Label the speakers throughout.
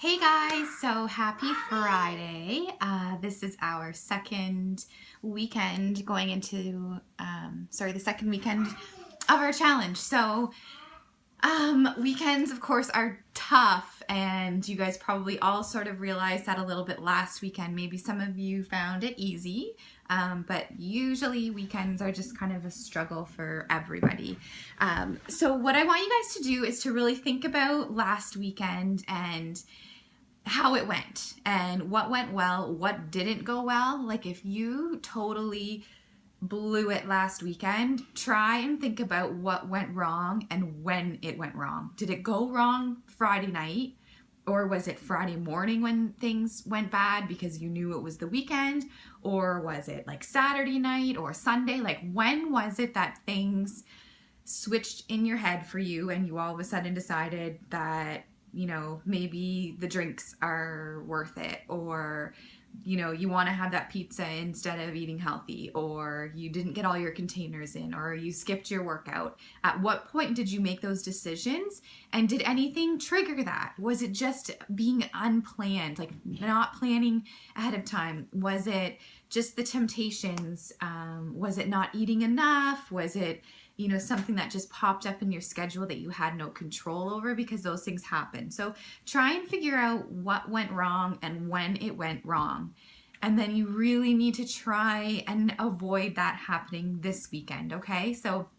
Speaker 1: Hey guys, so happy Friday. This is our second weekend going into, the second weekend of our challenge. Weekends, of course, are tough, and you guys probably all sort of realized that a little bit last weekend. Maybe some of you found it easy, but usually weekends are just kind of a struggle for everybody. So what I want you guys to do is to really think about last weekend and how it went and what went well, what didn't go well. Like if you totally blew it last weekend, try and think about what went wrong and when it went wrong. Did it go wrong Friday night? Or was it Friday morning when things went bad because you knew it was the weekend? Or was it like Saturday night or Sunday? Like when was it that things switched in your head for you and you all of a sudden decided that maybe the drinks are worth it, or you want to have that pizza instead of eating healthy, or you didn't get all your containers in, or you skipped your workout? At what point did you make those decisions, and did anything trigger that? Was it just being unplanned, like not planning ahead of time? Was it just the temptations? Was it not eating enough? Was it something that just popped up in your schedule that you had no control over? Because those things happen. So try and figure out what went wrong and when it went wrong. And then you really need to try and avoid that happening this weekend, okay? So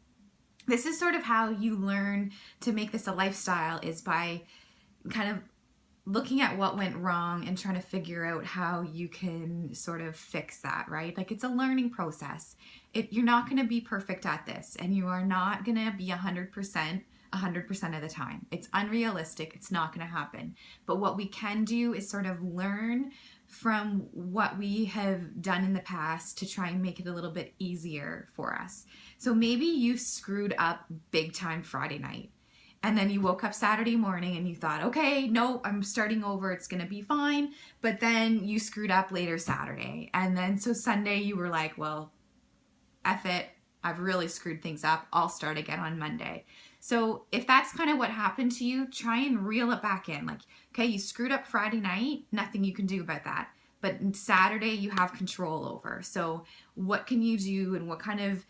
Speaker 1: this is sort of how you learn to make this a lifestyle, is by kind of looking at what went wrong and trying to figure out how you can sort of fix that, right? Like it's a learning process. You're not going to be perfect at this, and you are not going to be 100% of the time. It's unrealistic. It's not going to happen. But what we can do is sort of learn from what we have done in the past to try and make it a little bit easier for us. So maybe you screwed up big time Friday night, and then you woke up Saturday morning and you thought, okay, no, I'm starting over. It's going to be fine. But then you screwed up later Saturday. And then so Sunday you were like, well, F it. I've really screwed things up. I'll start again on Monday. So if that's kind of what happened to you, try and reel it back in. Like, okay, you screwed up Friday night. Nothing you can do about that. But Saturday you have control over. So what can you do, and what kind of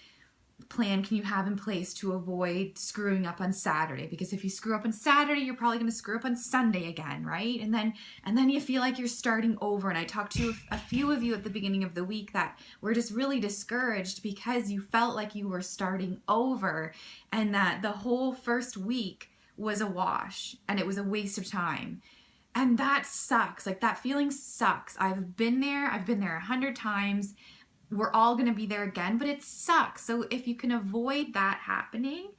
Speaker 1: plan can you have in place to avoid screwing up on Saturday? Because if you screw up on Saturday, you're probably going to screw up on Sunday again, right? And then you feel like you're starting over. And I talked to a few of you at the beginning of the week that were just really discouraged because you felt like you were starting over, and that the whole first week was a wash and it was a waste of time. And that sucks. Like that feeling sucks. I've been there 100 times. We're all going to be there again, but it sucks. So if you can avoid that happening,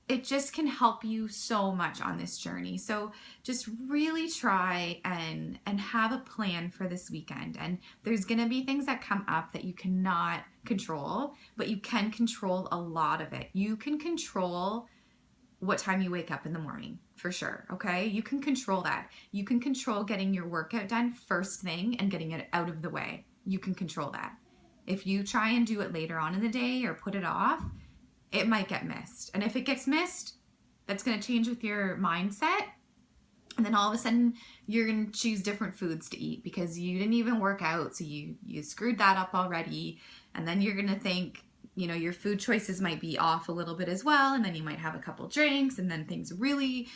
Speaker 1: it just can help you so much on this journey. So just really try and have a plan for this weekend. And there's going to be things that come up that you cannot control, but you can control a lot of it. You can control what time you wake up in the morning, for sure, okay? You can control that. You can control getting your workout done first thing and getting it out of the way. You can control that. If you try and do it later on in the day or put it off, it might get missed. And if it gets missed, that's going to change with your mindset. And then all of a sudden, you're going to choose different foods to eat because you didn't even work out. So you screwed that up already. And then you're going to think, your food choices might be off a little bit as well. And then you might have a couple drinks, and then things really,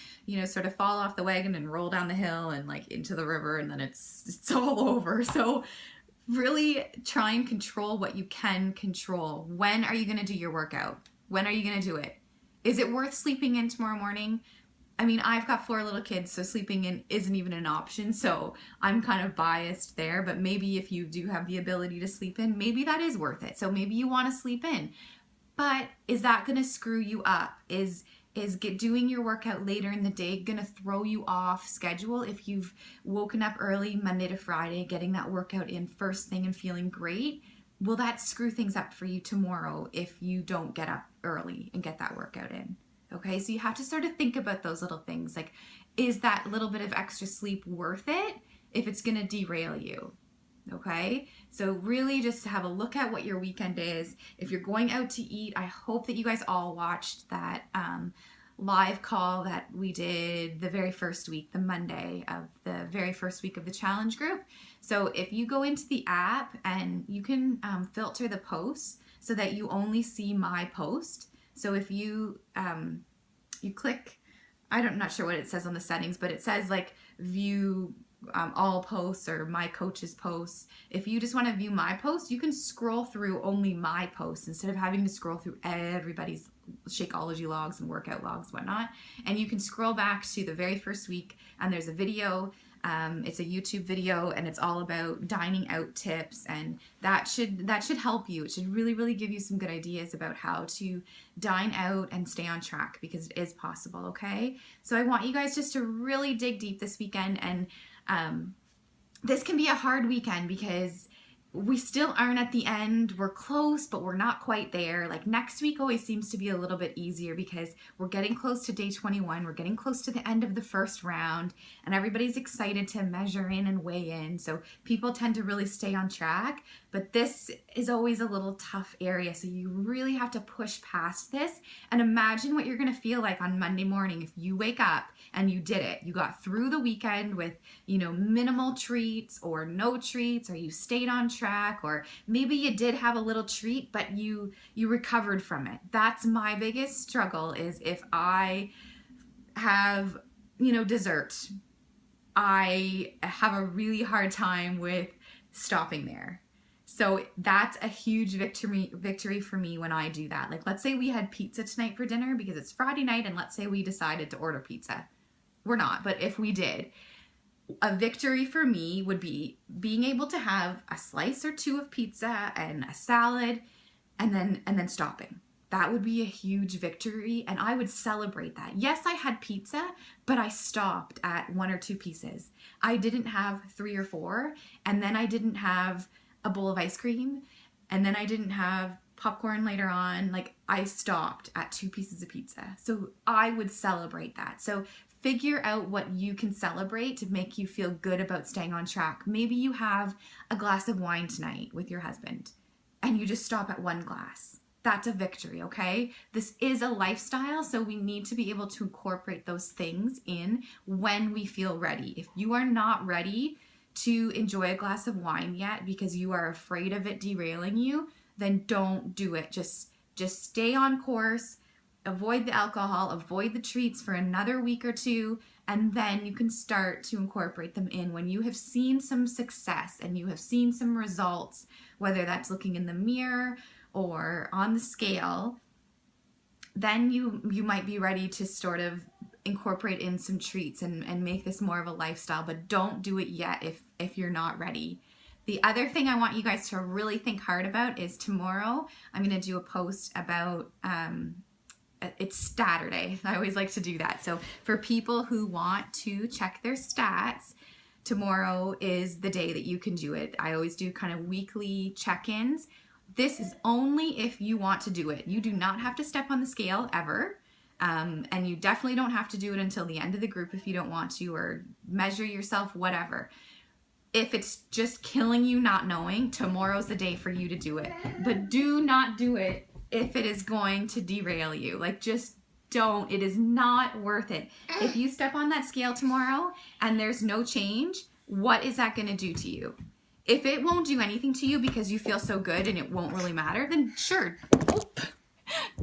Speaker 1: sort of fall off the wagon and roll down the hill and like into the river. And then it's all over. So really try and control what you can control. When are you going to do your workout? When are you going to do it? Is it worth sleeping in tomorrow morning? I mean, I've got 4 little kids, so sleeping in isn't even an option. So I'm kind of biased there, but maybe if you do have the ability to sleep in, maybe that is worth it. So maybe you want to sleep in, but is that going to screw you up? Is doing your workout later in the day going to throw you off schedule? If you've woken up early Monday to Friday, getting that workout in first thing and feeling great, will that screw things up for you tomorrow if you don't get up early and get that workout in? Okay, so you have to sort of think about those little things. Like, is that little bit of extra sleep worth it if it's going to derail you? Okay, so really just have a look at what your weekend is. If you're going out to eat, I hope that you guys all watched that live call that we did the very first week, the Monday of the very first week of the challenge group. So if you go into the app and you can filter the posts so that you only see my post. So if you you click, I'm not sure what it says on the settings, but it says like view all posts or my coach's posts. If you just want to view my posts, you can scroll through only my posts instead of having to scroll through everybody's Shakeology logs and workout logs, whatnot. And you can scroll back to the very first week and there's a video. It's a YouTube video and it's all about dining out tips, and that should help you. It should really give you some good ideas about how to dine out and stay on track, because it is possible, okay? So I want you guys just to really dig deep this weekend, and this can be a hard weekend because we still aren't at the end. We're close, but we're not quite there. Like next week always seems to be a little bit easier because we're getting close to day 21. We're getting close to the end of the first round and everybody's excited to measure in and weigh in. So people tend to really stay on track, but this is always a little tough area. So you really have to push past this and imagine what you're going to feel like on Monday morning if you wake up and you did it. You got through the weekend with, minimal treats or no treats, or you stayed on track, or maybe you did have a little treat, but you recovered from it. That's my biggest struggle, is if I have, dessert, I have a really hard time with stopping there. So that's a huge victory for me when I do that. Like, let's say we had pizza tonight for dinner because it's Friday night, and let's say we decided to order pizza. We're not, but if we did, a victory for me would be being able to have a slice or two of pizza and a salad and then stopping. That would be a huge victory, and I would celebrate that. Yes, I had pizza, but I stopped at 1 or 2 pieces. I didn't have 3 or 4, and then I didn't have a bowl of ice cream, and then I didn't have popcorn later on. Like, I stopped at 2 pieces of pizza. So I would celebrate that. So figure out what you can celebrate to make you feel good about staying on track. Maybe you have a glass of wine tonight with your husband and you just stop at 1 glass. That's a victory, okay? This is a lifestyle, so we need to be able to incorporate those things in when we feel ready. If you are not ready to enjoy a glass of wine yet because you are afraid of it derailing you, then don't do it. Just stay on course. Avoid the alcohol, avoid the treats for another week or 2, and then you can start to incorporate them in when you have seen some success and you have seen some results, whether that's looking in the mirror or on the scale. Then you might be ready to sort of incorporate in some treats and make this more of a lifestyle, but don't do it yet if you're not ready. The other thing I want you guys to really think hard about is tomorrow I'm going to do a post about it's Saturday. I always like to do that. So for people who want to check their stats, tomorrow is the day that you can do it. I always do kind of weekly check-ins. This is only if you want to do it. You do not have to step on the scale ever. And you definitely don't have to do it until the end of the group if you don't want to, or measure yourself, whatever. If it's just killing you not knowing, tomorrow's the day for you to do it. But do not do it if it is going to derail you. Like, just don't. It is not worth it. If you step on that scale tomorrow and there's no change, what is that going to do to you? If it won't do anything to you because you feel so good and it won't really matter, then sure,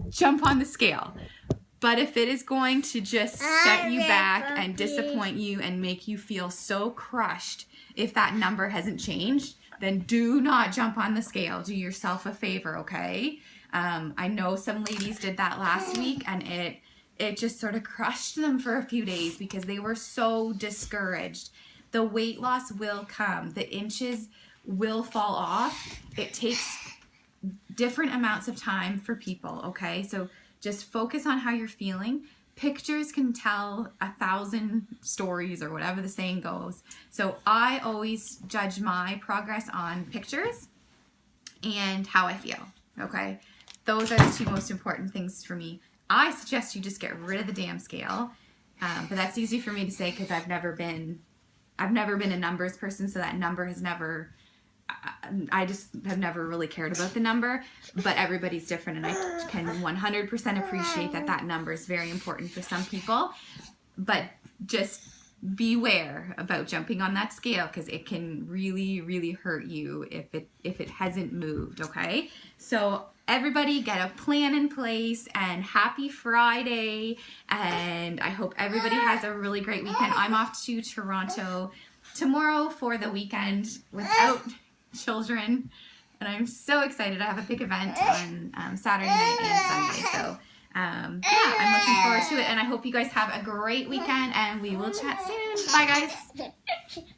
Speaker 1: jump on the scale. But if it is going to just set you back and disappoint you and make you feel so crushed if that number hasn't changed, then do not jump on the scale. Do yourself a favor, okay? I know some ladies did that last week, and it just sort of crushed them for a few days because they were so discouraged. The weight loss will come. The inches will fall off. It takes different amounts of time for people, okay? So just focus on how you're feeling. Pictures can tell 1,000 stories, or whatever the saying goes. So I always judge my progress on pictures and how I feel, okay? Those are the 2 most important things for me. I suggest you just get rid of the damn scale, but that's easy for me to say because I've never been a numbers person, so that number has never I just have never really cared about the number, but everybody's different, and I can 100% appreciate that number is very important for some people. But just beware about jumping on that scale, because it can really, really hurt you if it hasn't moved, okay? So everybody get a plan in place, and happy Friday, and I hope everybody has a really great weekend. I'm off to Toronto tomorrow for the weekend without children, and I'm so excited. I have a big event on Saturday night and Sunday, so yeah, I'm looking forward to it, and I hope you guys have a great weekend, and we will chat soon. Bye, guys.